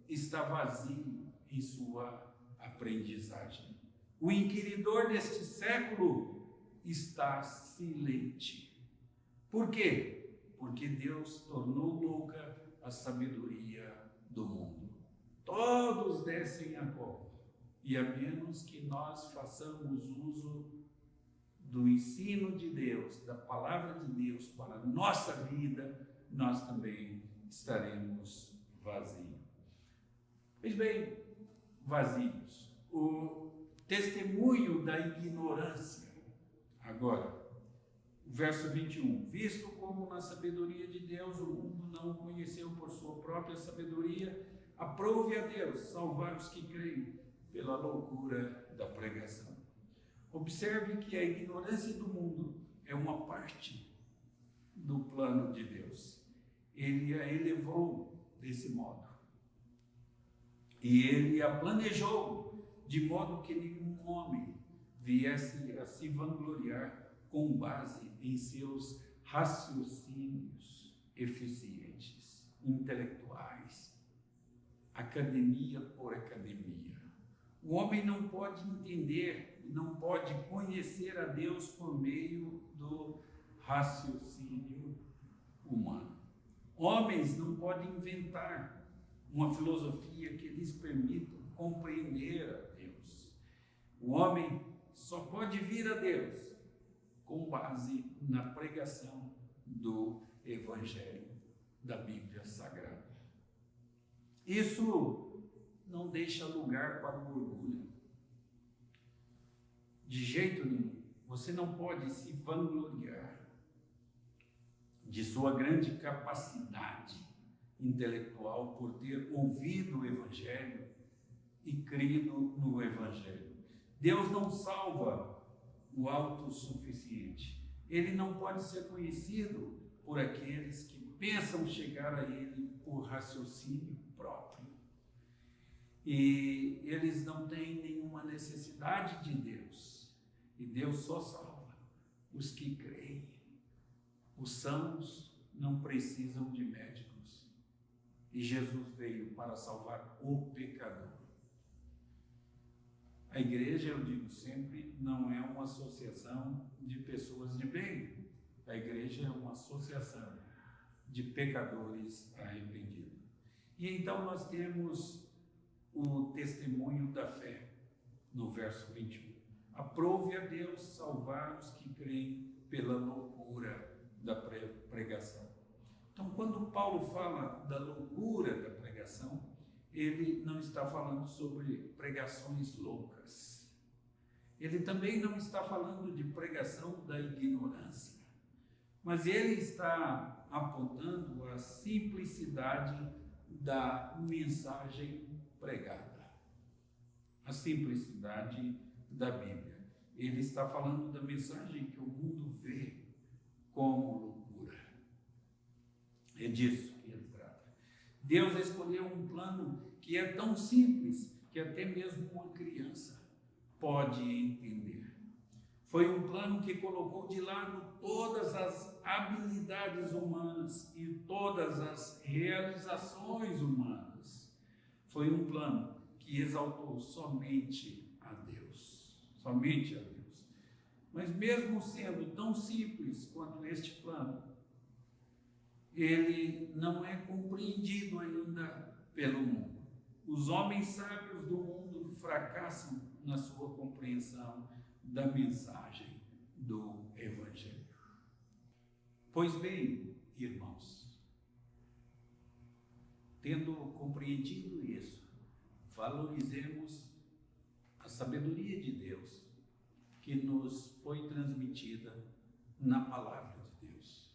está vazio em sua aprendizagem. O inquiridor deste século está silente. Por quê? Porque Deus tornou louca a sabedoria do mundo. Todos descem a cova, e a menos que nós façamos uso do ensino de Deus, da palavra de Deus para a nossa vida, nós também estaremos vazios. Pois bem, vazios. O testemunho da ignorância. Agora, verso 21. Visto como na sabedoria de Deus o mundo não o conheceu por sua própria sabedoria, aprove a Deus salvar os que creem pela loucura da pregação. Observe que a ignorância do mundo é uma parte do plano de Deus. Ele a elevou desse modo. E ele a planejou de modo que nenhum homem viesse a se vangloriar com base em seus raciocínios eficientes, intelectuais, academia por academia. O homem não pode entender, não pode conhecer a Deus por meio do raciocínio humano. Homens não podem inventar uma filosofia que lhes permita compreender a Deus. O homem só pode vir a Deus com base na pregação do Evangelho, da Bíblia Sagrada. Isso não deixa lugar para o orgulho. De jeito nenhum. Você não pode se vangloriar de sua grande capacidade intelectual por ter ouvido o Evangelho e crido no Evangelho. Deus não salva o autossuficiente. Ele não pode ser conhecido por aqueles que pensam chegar a Ele por raciocínio próprio. E eles não têm nenhuma necessidade de Deus. E Deus só salva os que creem. Os sãos não precisam de médicos. E Jesus veio para salvar o pecador. A igreja, eu digo sempre, não é uma associação de pessoas de bem. A igreja é uma associação de pecadores arrependidos. E então nós temos o testemunho da fé, no verso 21. Aprove a Deus salvar os que creem pela loucura da pregação. Então, quando Paulo fala da loucura da pregação, ele não está falando sobre pregações loucas. Ele também não está falando de pregação da ignorância, mas ele está apontando a simplicidade da mensagem pregada, a simplicidade da Bíblia. Ele está falando da mensagem que o mundo vê como loucura. É disso que ele trata. Deus escolheu um plano que é tão simples que até mesmo uma criança pode entender. Foi um plano que colocou de lado todas as habilidades humanas e todas as realizações humanas. Foi um plano que exaltou somente a Deus. Somente a Deus. Mas mesmo sendo tão simples quanto este plano, ele não é compreendido ainda pelo mundo. Os homens sábios do mundo fracassam na sua compreensão da mensagem do Evangelho. Pois bem, irmãos, tendo compreendido isso, valorizemos a sabedoria de Deus que nos foi transmitida na palavra de Deus.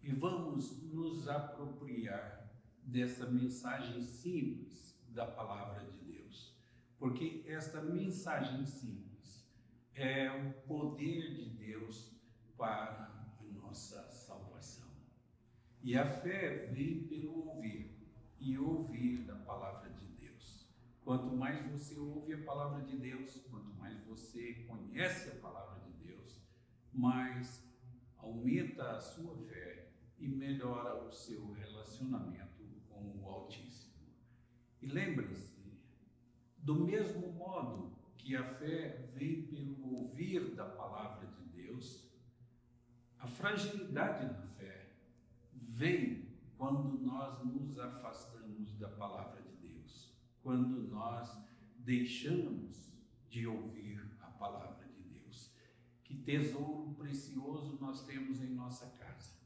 E vamos nos apropriar dessa mensagem simples da palavra de Deus, porque esta mensagem simples é o poder de Deus para a nossa salvação. E a fé vem pelo ouvir, e ouvir da palavra de Deus. Quanto mais você ouve a palavra de Deus, quanto mais você conhece a palavra de Deus, mais aumenta a sua fé e melhora o seu relacionamento com o Altíssimo. E lembre-se, do mesmo modo que a fé vem pelo ouvir da palavra de Deus, a fragilidade na fé vem quando nós nos afastamos da palavra de Deus, quando nós deixamos de ouvir a palavra de Deus. Que tesouro precioso nós temos em nossa casa,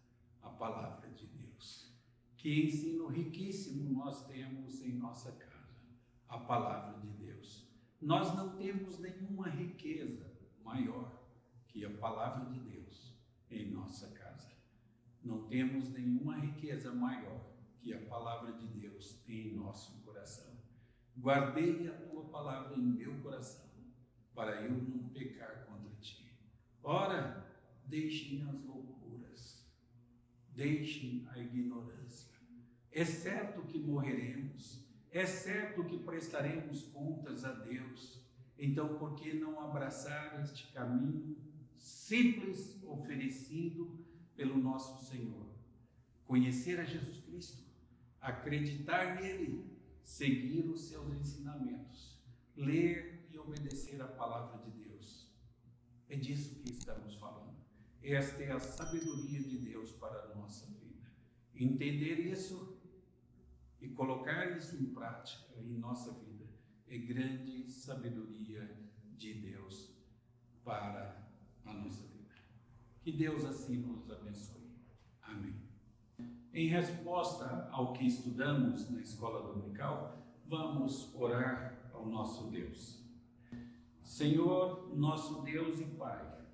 a palavra de Deus. Que ensino riquíssimo nós temos em nossa casa, a palavra de Deus. Nós não temos nenhuma riqueza maior que a palavra de Deus em nossa casa. Não temos nenhuma riqueza maior que a palavra de Deus em nosso coração. Guardei a tua palavra em meu coração, para eu não pecar contra ti. Ora, deixem as loucuras, deixem a ignorância. É certo que morreremos, é certo que prestaremos contas a Deus. Então, por que não abraçar este caminho simples oferecido pelo nosso Senhor? Conhecer a Jesus Cristo, acreditar nele, seguir os seus ensinamentos, ler e obedecer a palavra de Deus. É disso que estamos falando. Esta é a sabedoria de Deus para a nossa vida. Entender isso e colocar isso em prática em nossa vida é grande sabedoria de Deus para a nossa vida. Que Deus assim nos abençoe. Amém. Em resposta ao que estudamos na escola dominical, vamos orar ao nosso Deus. Senhor, nosso Deus e Pai,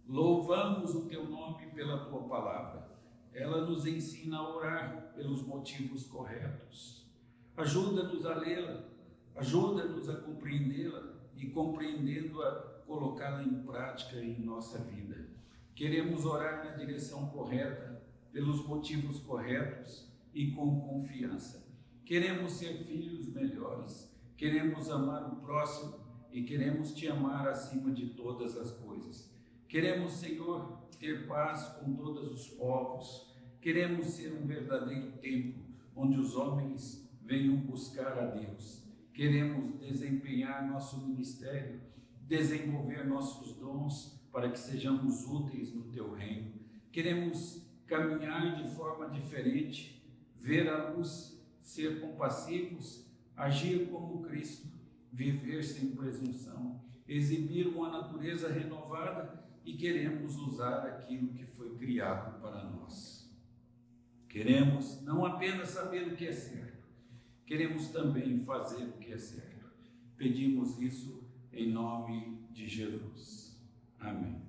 louvamos o Teu nome pela Tua palavra. Ela nos ensina a orar pelos motivos corretos. Ajuda-nos a lê-la, ajuda-nos a compreendê-la e, compreendendo-a, colocá-la em prática em nossa vida. Queremos orar na direção correta, pelos motivos corretos e com confiança. Queremos ser filhos melhores, queremos amar o próximo e queremos Te amar acima de todas as coisas. Queremos, Senhor, ter paz com todos os povos. Queremos ser um verdadeiro templo onde os homens venham buscar a Deus. Queremos desempenhar nosso ministério, desenvolver nossos dons para que sejamos úteis no Teu reino. Queremos caminhar de forma diferente, ver a luz, ser compassivos, agir como Cristo, viver sem presunção, exibir uma natureza renovada e queremos usar aquilo que foi criado para nós. Queremos não apenas saber o que é certo, queremos também fazer o que é certo. Pedimos isso em nome de Jesus. Amém.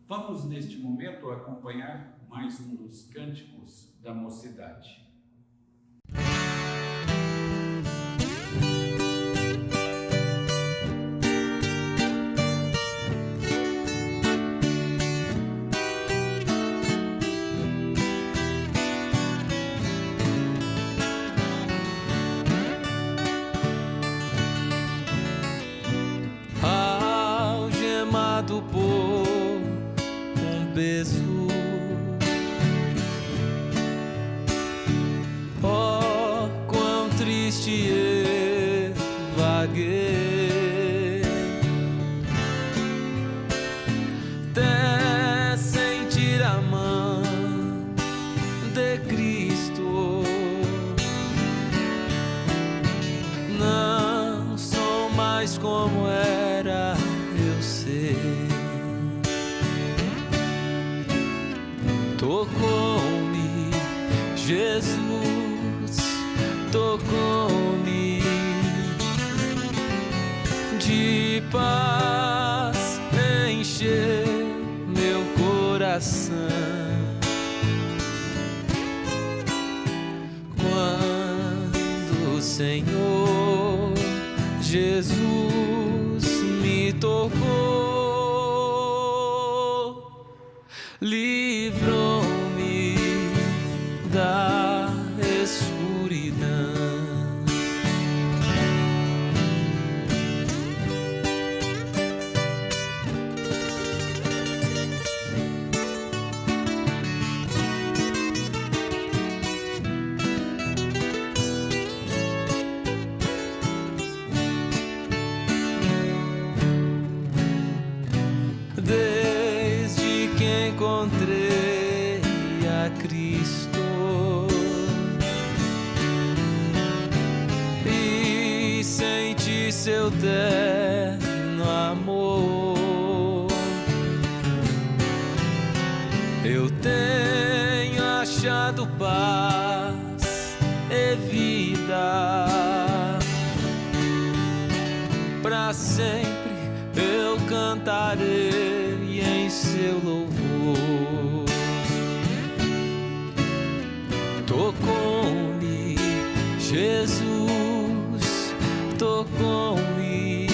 Vamos, neste momento, acompanhar mais um dos cânticos da mocidade. Algemado por um peso, oh, quão triste eu vaguei, até sentir a mão de Cristo. Não sou mais como era, eu sei. Tocou-me, Jesus, tocou-me, de paz encher meu coração. Quando o Senhor Jesus me tocou, livrou-me da escuridão. Desde que encontrei a Cristo e senti seu terno amor, eu tenho achado paz e vida. Pra sempre eu cantarei em seu louvor. Tocou-me, Jesus, tocou-me,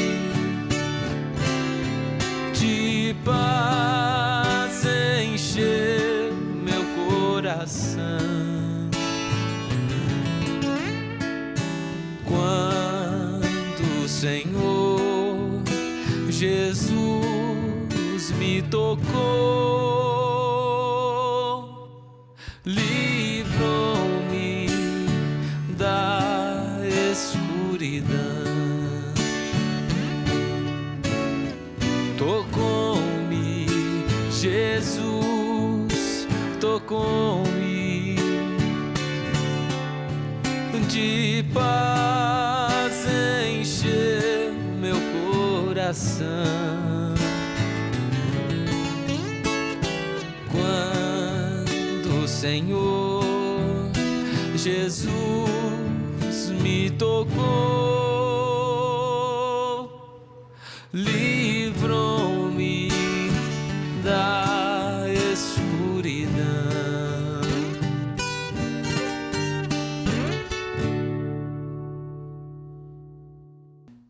de paz encher meu coração. Quando o Senhor Jesus me tocou, livrou-me da escuridão. Tocou-me, Jesus, tocou-me, de paz encher meu coração. Quando o Senhor Jesus me tocou, livrou-me da escuridão.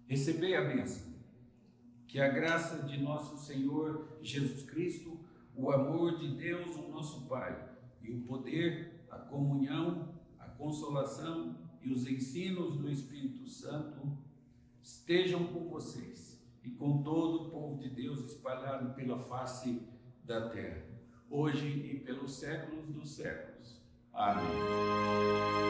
Recebei a bênção. Que a graça de nosso Senhor Jesus Cristo, o amor de Deus, o nosso Pai, e o poder, a comunhão, a consolação e os ensinos do Espírito Santo estejam com vocês e com todo o povo de Deus espalhado pela face da terra, hoje e pelos séculos dos séculos. Amém.